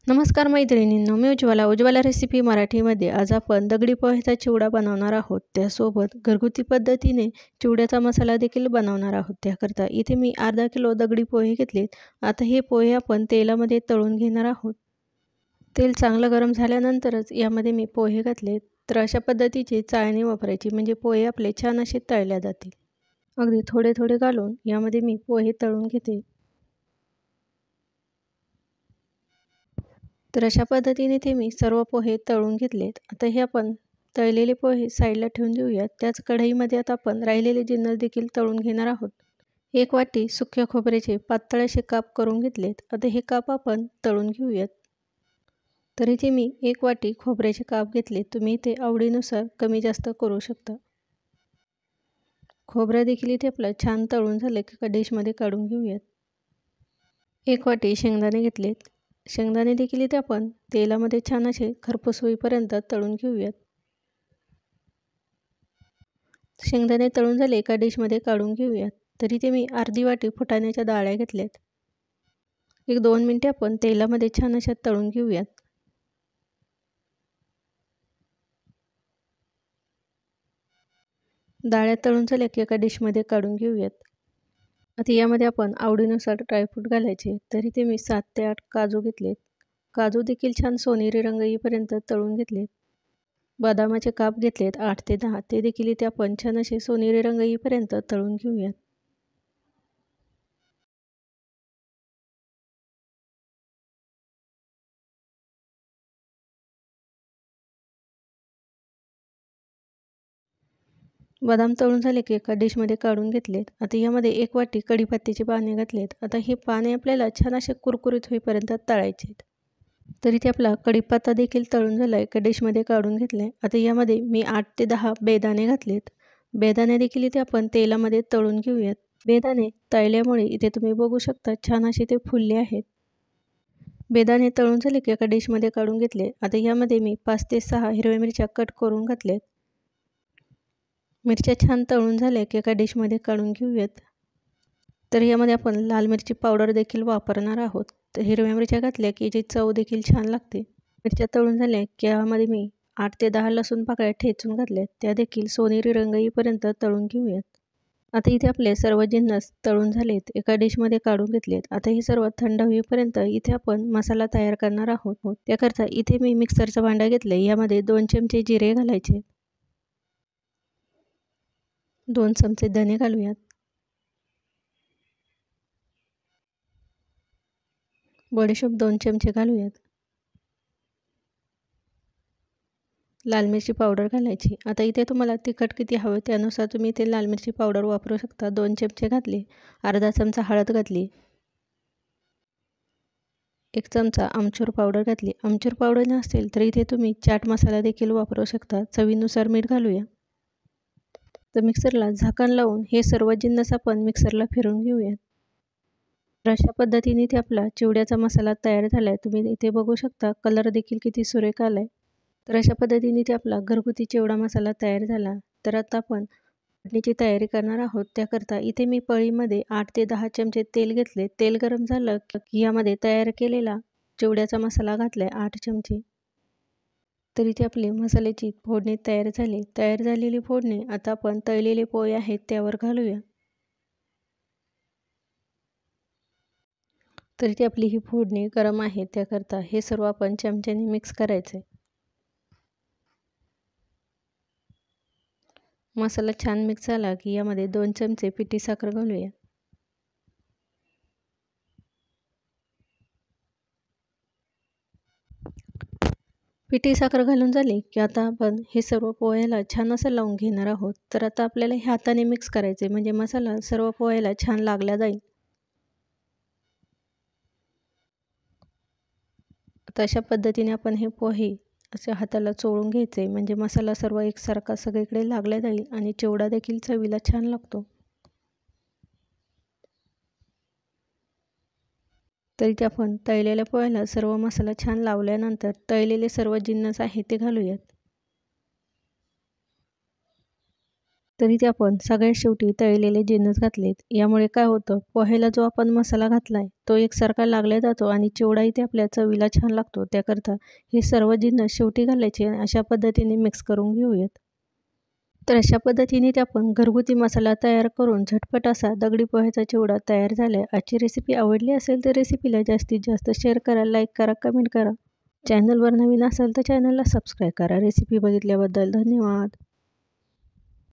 नमस्कार मैत्रिणींनो, मी उज्ज्वला रेसिपी मराठीमध्ये आज आपण दगडी पोह्याचा चिवडा बनवणार आहोत. त्यासोबत घरगुती पद्धतीने चिवड्याचा मसाला देखील बनवणार आहोत. त्याकरता इथे मी अर्धा किलो दगडी पोहे घेतलेत. आता हे पोहे आपण तेलामध्ये तळून घेणार आहोत. तेल चांगलं गरम झाल्यानंतरच यामध्ये मी पोहे घातले. तर अशा पद्धतीची चाळणी वापरायची, म्हणजे पोहे आपले छान असे तळले जातील. अगदी थोडे थोडे घालून यामध्ये मी पोहे तळून घेते. तर अशा पद्धतीने ते मी सर्व पोहे तळून घेतलेत. आता हे आपण तळलेले पोहे साईडला ठेवून देऊयात. त्याच कढईमध्ये आता आपण राहिलेले जिन्नस देखील तळून घेणार आहोत. 1 वाटी सुक्या खोबऱ्याचे पातळ असे काप करून घेतलेत. आता हे काप आपण तळून घेऊयात. तर इथे मी 1 वाटी खोबऱ्याचे काप घेतले. तुम्ही इथे आवडीनुसार कमी जास्त करू शकता. खोबरं देखील इथे आपलं छान तळून झालं की एका डिशमध्ये काढून घेऊयात. 1 वाटी शेंगदाणे घेतलेत. शेंगदाणे देखील इथे आपण तेलामध्ये छान असे खरपूस होईपर्यंत तळून घेऊयात. शेंगदाणे तळून झाले एका डिशमध्ये काढून घेऊयात. तर इथे मी अर्धी वाटी फुटाण्याच्या डाळ्या घेतल्यात. 1-2 मिनिटे आपण तेलामध्ये छान अशा तळून घेऊयात. डाळ्या तळून झाल्या की एका डिशमध्ये काढून घेऊयात. आता यामध्ये आपण आवडीनुसार ड्रायफ्रूट घालायचे. तर इथे मी 7 ते 8 काजू घेतलेत. काजू देखील छान सोनेरी रंग येईपर्यंत तळून घेतलेत. बदामाचे काप घेतलेत 8 ते 10. ते देखील इथे आपण छान असे सोनेरी रंग येईपर्यंत तळून घेऊयात. बदाम तळून झाले की एका डिशमध्ये काढून घेतलेत. आता यामध्ये 1 वाटी कढीपत्त्याची पाने घातलेत. आता हे पाने आपल्याला छान असे कुरकुरीत होईपर्यंत तळायचे आहेत. तर इथे आपला कढीपत्ता देखील तळून झाला आहे. एका डिशमध्ये काढून घेतला आहे. आता यामध्ये मी 8 ते 10 बेदाणे घातलेत. बेदाणे देखील इथे आपण तेलामध्ये तळून घेऊयात. बेदाणे तळल्यामुळे इथे तुम्ही बघू शकता छान असे ते फुलले आहेत. बेदाणे तळून झाले की एका डिशमध्ये काढून घेतले. आता यामध्ये मी 5 ते 6 हिरव्या मिरच्या कट करून घातल्यात. मिरच्या छान तळून झाल्या की एका डिशमध्ये काढून घेऊयात. तर यामध्ये आपण लाल मिरची पावडर देखील वापरणार आहोत. तर हिरव्या मिरच्या घातल्या की याची चव देखील छान लागते. मिरच्या तळून झाल्या की यामध्ये मी 8 ते 10 लसूण पाकळ्या ठेचून घातल्यात. त्या देखील सोनेरी रंग येईपर्यंत तळून घेऊयात. आता इथे आपले सर्व जिन्नस तळून झालेत. एका डिशमध्ये काढून घेतलेत. आता हे सर्व थंड होईपर्यंत इथे आपण मसाला तयार करणार आहोत. त्याकरता इथे मी मिक्सरचं भांडं घेतलं. यामध्ये 2 चमचे जिरे घालायचे. 2 चमचे धने घालूयात. बडीशोप 2 चमचे घालूयात. लाल मिरची पावडर घालायची. आता इथे तुम्हाला तिखट किती हवं त्यानुसार तुम्ही इथे लाल मिरची पावडर वापरू शकता. 2 चमचे घातले. अर्धा चमचा हळद घातली. 1 चमचा आमचूर पावडर घातली. आमचूर पावडर नसेल तर इथे तुम्ही चाट मसाला देखील वापरू शकता. चवीनुसार मीठ घालूया. तर मिक्सरला झाकण लावून हे सर्व जिन्नस आपण मिक्सरला फिरवून घेऊयात. तर अशा पद्धतीने इथे आपला चिवड्याचा मसाला तयार झाला आहे. तुम्ही इथे बघू शकता कलर देखील किती सुरेख आला आहे. तर अशा पद्धतीने इथे आपला घरगुती चिवडा मसाला तयार झाला. तर आता आपण वाटणीची तयारी करणार आहोत. त्याकरता इथे मी पळीमध्ये 8 ते 10 चमचे तेल घेतले. तेल गरम झालं की यामध्ये तयार केलेला चिवड्याचा मसाला घातला आहे 8 चमचे. तर इथे आपली मसाल्याची फोडणी तयार झाली. तयार झालेली फोडणी आता आपण तळलेले पोहे आहेत त्यावर घालूया. तर इथे आपली ही फोडणी गरम आहे. त्याकरता हे सर्व आपण चमच्याने मिक्स करायचे. मसाला छान मिक्स झाला की यामध्ये 2 चमचे पिठी साखर घालूया. पिठी साखर घालून झाली की आता आपण हे सर्व पोह्याला छान असं लावून घेणार आहोत. तर आता आपल्याला हे हाताने मिक्स करायचे, म्हणजे मसाला सर्व पोह्याला छान लागला जाईल. आता अशा पद्धतीने आपण हे पोहे असे हाताला चोळून घ्यायचे, म्हणजे मसाला सर्व एकसारखा सगळीकडे लागला जाईल आणि चिवडा देखील चवीला छान लागतो. तर इथे आपण तळलेल्या पोह्याला सर्व मसाला छान लावल्यानंतर तळलेले सर्व जिन्नस आहेत ते घालूयात. तरी ते आपण सगळ्यात शेवटी तळलेले जिन्नस घातलेत. यामुळे काय होतं, पोह्याला जो आपण मसाला घातलाय तो एकसारखा लागला जातो आणि चिवडाही ते आपल्या चवीला छान लागतो. त्याकरता हे सर्व जिन्नस शेवटी घालायचे आणि अशा पद्धतीने मिक्स करून घेऊयात. तर अशा पद्धतीने ते आपण घरगुती मसाला तयार करून झटपट असा दगडी पोह्याचा चिवडा तयार झाला आहे. आजची रेसिपी आवडली असेल तर रेसिपीला जास्तीत जास्त शेअर करा, लाईक करा, कमेंट करा. चॅनलवर नवीन असाल तर चॅनलला सबस्क्राईब करा. रेसिपी बघितल्याबद्दल धन्यवाद.